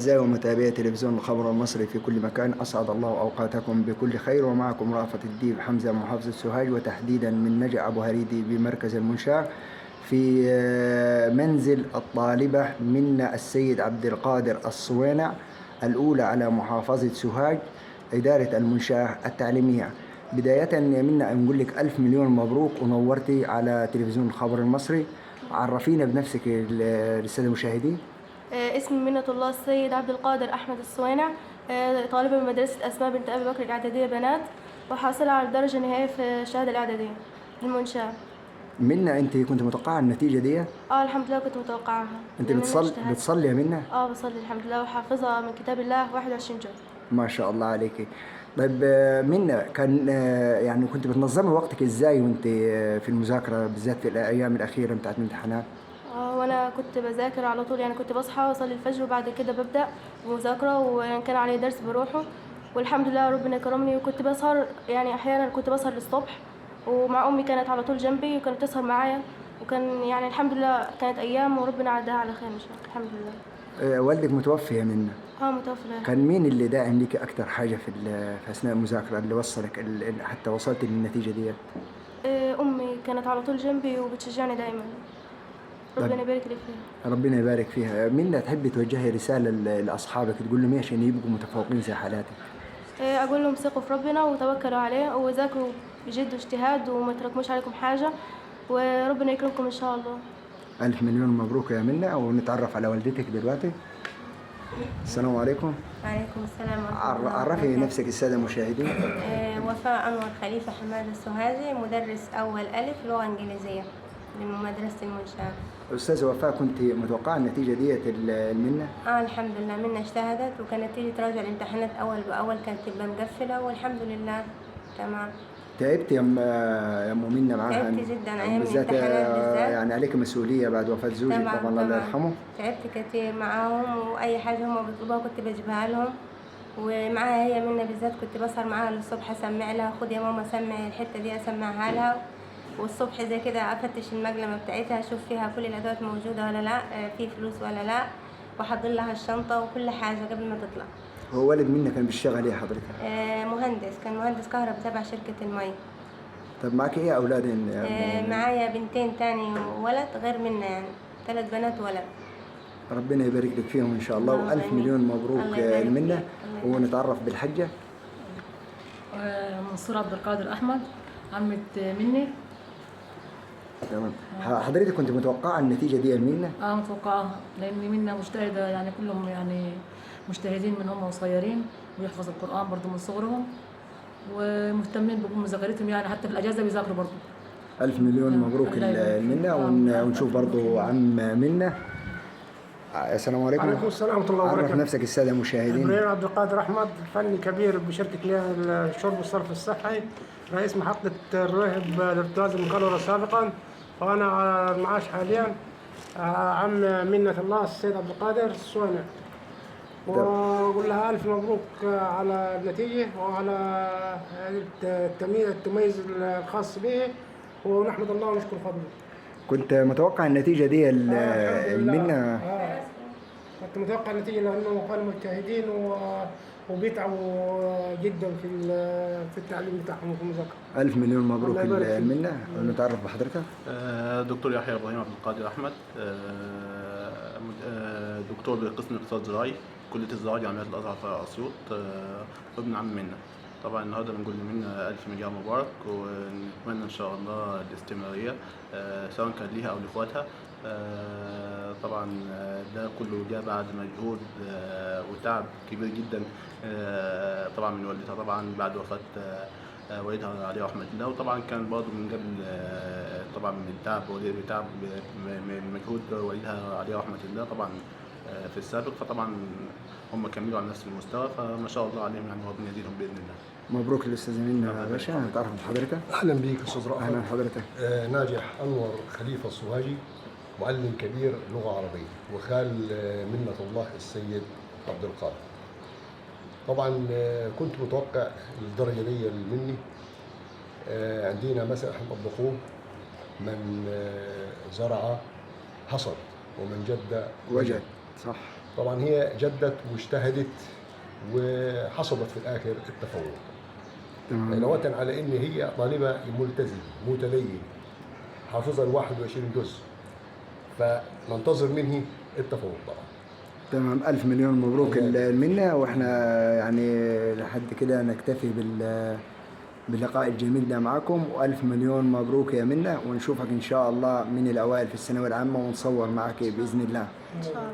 أعزائي ومتابعي تلفزيون الخبر المصري في كل مكان، أسعد الله أوقاتكم بكل خير. ومعكم رأفت الديب حمزة محافظة سوهاج، وتحديدا من نجع أبو هريدي بمركز المنشاة، في منزل الطالبة منا السيد عبد القادر الصوينع، الأولى على محافظة سوهاج، إدارة المنشاة التعليمية. بداية منا نقول لك ألف مليون مبروك ونورتي على تلفزيون الخبر المصري. عرفينا بنفسك للسادة المشاهدين. اسمي منة الله السيد عبد القادر أحمد الصوينع، طالبة من مدرسة أسماء بنت أبي بكر الإعدادية بنات، وحاصلة على الدرجة النهائية في الشهادة الإعدادية في المنشاة. منا انت كنت متوقعه النتيجه دي؟ الحمد لله كنت متوقعها. انت بتصلي يا منا؟ بصلي الحمد لله، وحافظة من كتاب الله 21 جزء. ما شاء الله عليكي. طيب منا كان يعني كنت بتنظمي وقتك ازاي وانت في المذاكره، بالذات في الايام الاخيره بتاعت الامتحانات؟ وانا كنت بذاكر على طول، يعني كنت بصحى واصلي الفجر وبعد كده ببدأ مذاكرة، وان كان علي درس بروحه، والحمد لله ربنا كرمني. وكنت بسهر، يعني احيانا كنت بسهر للصبح، ومع امي كانت على طول جنبي وكانت تسهر معايا، وكان يعني الحمد لله كانت ايام وربنا عداها على خير ان شاء الله. الحمد لله. والدك متوفي يا منا؟ متوفى. كان مين اللي داعم لك اكتر حاجه في اثناء المذاكره، اللي وصلك حتى وصلت للنتيجه دي؟ امي كانت على طول جنبي وبتشجعني دايما، ربنا يبارك لي فيها. ربنا يبارك فيها. منا تحبي توجهي رساله لاصحابك تقول لهم ايه عشان يبقوا متفوقين زي حالاتك؟ اقول لهم ثقوا في ربنا وتوكلوا عليه وذاكروا بجد واجتهاد وما تراكموش عليكم حاجه، وربنا يكرمكم ان شاء الله. ألف مليون مبروك يا منا. ونتعرف على والدتك دلوقتي. السلام عليكم. وعليكم السلام ورحمة الله. عرفي نفسك السادة المشاهدين. وفاء أنور خليفة حماد السوهاجي، مدرس أول ألف لغة إنجليزية لمدرسة المنشاة. أستاذة وفاء، كنت متوقعة النتيجة ديت المنة؟ الحمد لله منة اجتهدت، وكانت تيجي تراجع الامتحانات أول بأول، كانت تبقى مقفلة، والحمد لله تمام. تعبت يا أم منة معاها؟ تعبت جدا أيام بالذات الامتحانات بالذات. يعني عليك مسؤولية بعد وفاة زوجك طبعا الله يرحمه. تعبت كتير معاهم، وأي حاجة هم بيطلبوها كنت بجيبها لهم، ومعاها هي منة بالذات كنت بسهر معاها للصبح اسمع لها، خد يا ماما سمعي الحته دي اسمعها لها، والصبح زي كده افتش المقلمه بتاعتها اشوف فيها كل الادوات موجوده ولا لا، في فلوس ولا لا، واحضر لها الشنطه وكل حاجه قبل ما تطلع. هو والد منة كان بيشتغل ايه حضرتك؟ مهندس، كان مهندس كهرباء تبع شركه المي. طب معك ايه اولاد؟ معايا بنتين تاني ولد غير منة، يعني 3 بنات وولد. ربنا يبارك لك فيهم ان شاء الله، والف مليون مبروك منة. ونتعرف بالحجه. منصور عبد القادر احمد، عمة مني. تمام. حضرتك كنت متوقعه النتيجه دي يا منة؟ متوقعاها، لان منة مجتهده، يعني كلهم يعني مجتهدين من هم وصغيرين، ويحفظوا القران برضو من صغرهم، ومهتمين بمذاكرتهم، يعني حتى في الاجازه بيذاكروا برضو. ألف مليون مبروك منة. ونشوف برضو عم منة. السلام عليكم. وعليكم السلام ورحمة الله وبركاته. عرف نفسك السادة المشاهدين. إبراهيم عبد القادر أحمد، فني كبير بشركة مياه الشرب والصرف الصحي، رئيس محطة الرويهب لارتواز المقررة سابقا، وأنا على المعاش حاليا. عم منة الله السيد عبد القادر الصوينع، وأقول لها ألف مبروك على النتيجة وعلى التمييز الخاص به، ونحمد الله ونشكر فضله. كنت متوقع النتيجة دي منة؟ كنت متوقع النتيجة لأنه كانوا مجتهدين وبيتعبوا جدا في التعليم بتاعهم وفي المذاكرة. ألف مليون مبروك منة. نتعرف بحضرتك. دكتور يحيى إبراهيم عبد القادر أحمد، دكتور بقسم اقتصاد زراعي، كلية الزراعة جامعة الأزهر في أسيوط، وابن عم منة. طبعا النهارده بنقول لمنة ألف مليون مبارك، ونتمنى إن شاء الله الاستمرارية سواء كان ليها أو لإخواتها. طبعا ده كله جاء بعد مجهود وتعب كبير جدا طبعا من والدتها، طبعا بعد وفاة والدها عليه رحمة الله، وطبعا كان برضه من قبل طبعا من التعب من مجهود والدها عليه رحمة الله طبعا في السابق، فطبعا هم كملوا على نفس المستوى، فما شاء الله عليهم، يعني ربنا يزيدهم باذن الله. مبروك للاستاذ منة باشا. نتعرف بحضرتك. اهلا بيك استاذ رأفت. اهلا بحضرتك. ناجح انور خليفه الصوهاجي، معلم كبير لغه عربيه، وخال منة الله السيد عبد القادر. طبعا كنت متوقع الدرجه دي مني. عندنا مثل احنا بنطبقوه: من زرع حصد، ومن جد وجد. صح. طبعا هي جدت واجتهدت وحصلت في الآخر التفوق، علاوة على إن هي طالبة ملتزمة متدينة حافظة ال 21 جزء، فننتظر منه التفوق طبعا. تمام، ألف مليون مبروك المنة. وإحنا يعني لحد كده نكتفي باللقاء الجميل ده معكم، وألف مليون مبروك يا منة، ونشوفك إن شاء الله من الأوائل في الثانوية العامة ونصور معك بإذن الله. ان شاء الله.